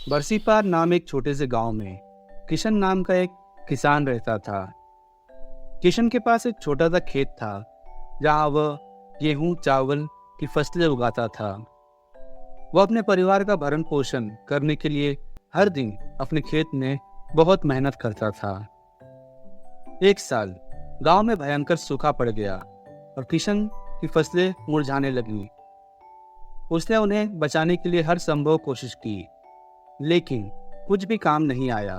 बरसीपार नाम एक छोटे से गांव में किशन नाम का एक किसान रहता था। किशन के पास एक छोटा सा खेत था जहां वह गेहूं चावल की फसलें उगाता था। वह अपने परिवार का भरण पोषण करने के लिए हर दिन अपने खेत में बहुत मेहनत करता था। एक साल गांव में भयंकर सूखा पड़ गया और किशन की फसलें मुरझाने लगी। उसने उन्हें बचाने के लिए हर संभव कोशिश की, लेकिन कुछ भी काम नहीं आया।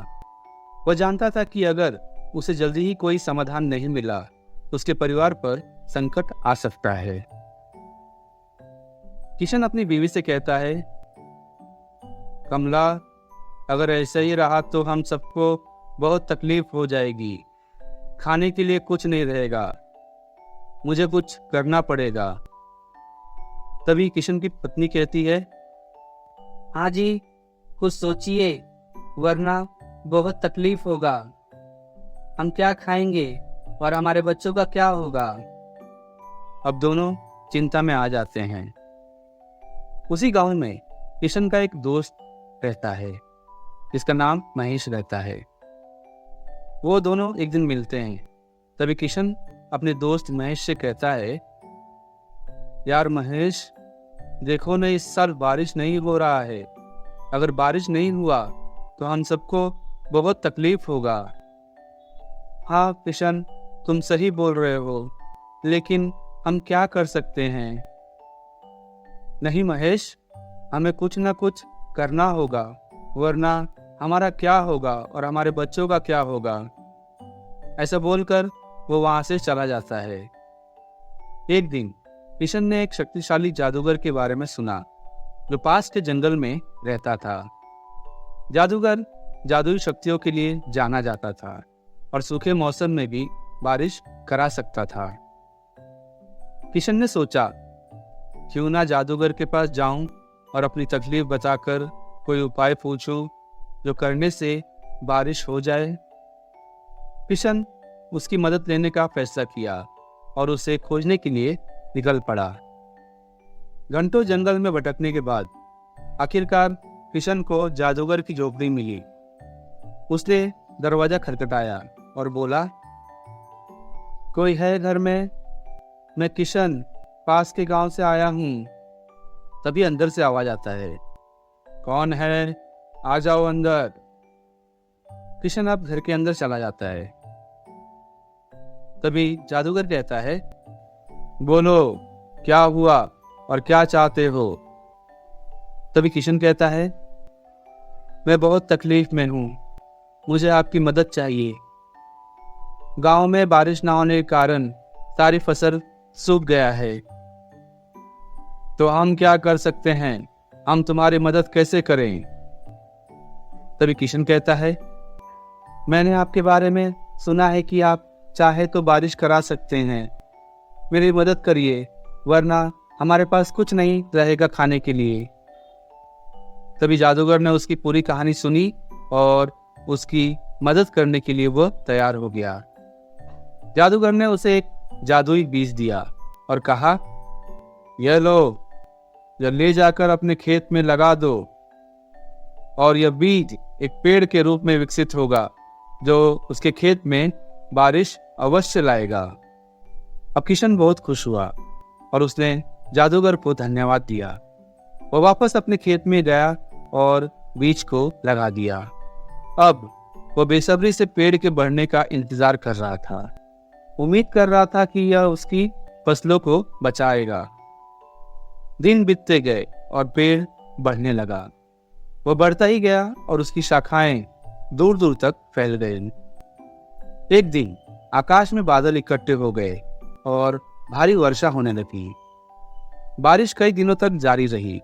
वह जानता था कि अगर उसे जल्दी ही कोई समाधान नहीं मिला तो उसके परिवार पर संकट आ सकता है। किशन अपनी बीवी से कहता है, कमला, अगर ऐसा ही रहा तो हम सबको बहुत तकलीफ हो जाएगी। खाने के लिए कुछ नहीं रहेगा, मुझे कुछ करना पड़ेगा। तभी किशन की पत्नी कहती है, हाँ जी, कुछ सोचिए, वरना बहुत तकलीफ होगा। हम क्या खाएंगे और हमारे बच्चों का क्या होगा? अब दोनों चिंता में आ जाते हैं। उसी गांव में किशन का एक दोस्त रहता है जिसका नाम महेश रहता है। वो दोनों एक दिन मिलते हैं। तभी किशन अपने दोस्त महेश से कहता है, यार महेश, देखो ना, इस साल बारिश नहीं हो रहा है। अगर बारिश नहीं हुआ तो हम सबको बहुत तकलीफ होगा। हाँ किशन, तुम सही बोल रहे हो, लेकिन हम क्या कर सकते हैं? नहीं महेश, हमें कुछ ना कुछ करना होगा, वरना हमारा क्या होगा और हमारे बच्चों का क्या होगा। ऐसा बोलकर वो वहां से चला जाता है। एक दिन किशन ने एक शक्तिशाली जादूगर के बारे में सुना जो पास के जंगल में रहता था। जादूगर जादुई शक्तियों के लिए जाना जाता था और सूखे मौसम में भी बारिश करा सकता था। किशन ने सोचा, क्यों ना जादूगर के पास जाऊं और अपनी तकलीफ बताकर कोई उपाय पूछूं जो करने से बारिश हो जाए। किशन उसकी मदद लेने का फैसला किया और उसे खोजने के लिए निकल पड़ा। घंटों जंगल में भटकने के बाद आखिरकार किशन को जादूगर की झोपड़ी मिली। उसने दरवाजा खटखटाया और बोला, कोई है घर में? मैं किशन पास के गांव से आया हूँ। तभी अंदर से आवाज आता है, कौन है? आ जाओ अंदर। किशन अब घर के अंदर चला जाता है। तभी जादूगर कहता है, बोलो, क्या हुआ और क्या चाहते हो? तभी किशन कहता है, मैं बहुत तकलीफ में हूं, मुझे आपकी मदद चाहिए। गांव में बारिश ना होने के कारण सारी फसल सूख गया है। तो हम क्या कर सकते हैं? हम तुम्हारी मदद कैसे करें? तभी किशन कहता है, मैंने आपके बारे में सुना है कि आप चाहे तो बारिश करा सकते हैं। मेरी मदद करिए, वरना हमारे पास कुछ नहीं रहेगा खाने के लिए। तभी जादूगर ने उसकी पूरी कहानी सुनी और उसकी मदद करने के लिए वह तैयार हो गया। जादूगर ने उसे एक जादुई बीज दिया और कहा, यह लो, यह ले जाकर अपने खेत में लगा दो और यह बीज एक पेड़ के रूप में विकसित होगा जो उसके खेत में बारिश अवश्य लाएगा। अब किशन बहुत खुश हुआ और उसने जादूगर को धन्यवाद दिया। वह वापस अपने खेत में गया और बीज को लगा दिया। अब वह बेसब्री से पेड़ के बढ़ने का इंतजार कर रहा था। उम्मीद कर रहा था कि यह उसकी फसलों को बचाएगा। दिन बीतते गए और पेड़ बढ़ने लगा। वह बढ़ता ही गया और उसकी शाखाएं दूर दूर तक फैल गई। एक दिन आकाश में बादल इकट्ठे हो गए और भारी वर्षा होने लगी। बारिश कई दिनों तक जारी रही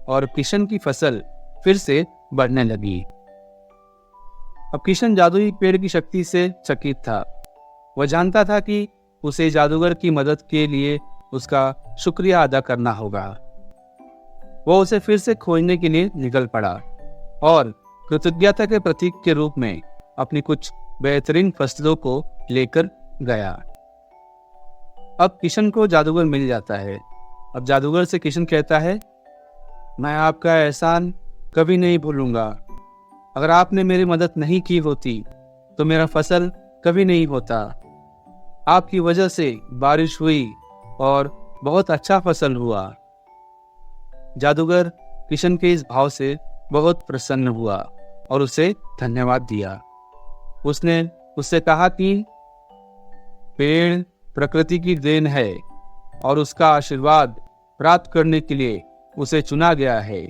और किशन की फसल फिर से बढ़ने लगी। अब किशन जादुई पेड़ की शक्ति से चकित था। वह जानता था कि उसे जादूगर की मदद के लिए उसका शुक्रिया अदा करना होगा। वह उसे फिर से खोजने के लिए निकल पड़ा और कृतज्ञता के प्रतीक के रूप में अपनी कुछ बेहतरीन फसलों को लेकर गया। अब किशन को जादूगर मिल जाता है। अब जादूगर से किशन कहता है, मैं आपका एहसान कभी नहीं भूलूंगा। अगर आपने मेरी मदद नहीं की होती तो मेरा फसल कभी नहीं होता। आपकी वजह से बारिश हुई और बहुत अच्छा फसल हुआ। जादूगर किशन के इस भाव से बहुत प्रसन्न हुआ और उसे धन्यवाद दिया। उसने उससे कहा कि पेड़ प्रकृति की देन है और उसका आशीर्वाद प्राप्त करने के लिए उसे चुना गया है।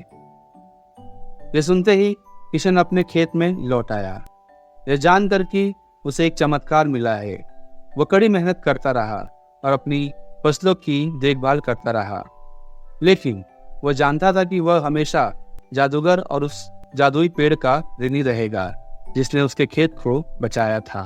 ये सुनते ही किशन अपने खेत में लौट आया। यह जानकर कि उसे एक चमत्कार मिला है। वो कड़ी मेहनत करता रहा और अपनी फसलों की देखभाल करता रहा, लेकिन वह जानता था कि वह हमेशा जादूगर और उस जादुई पेड़ का ऋणी रहेगा जिसने उसके खेत को बचाया था।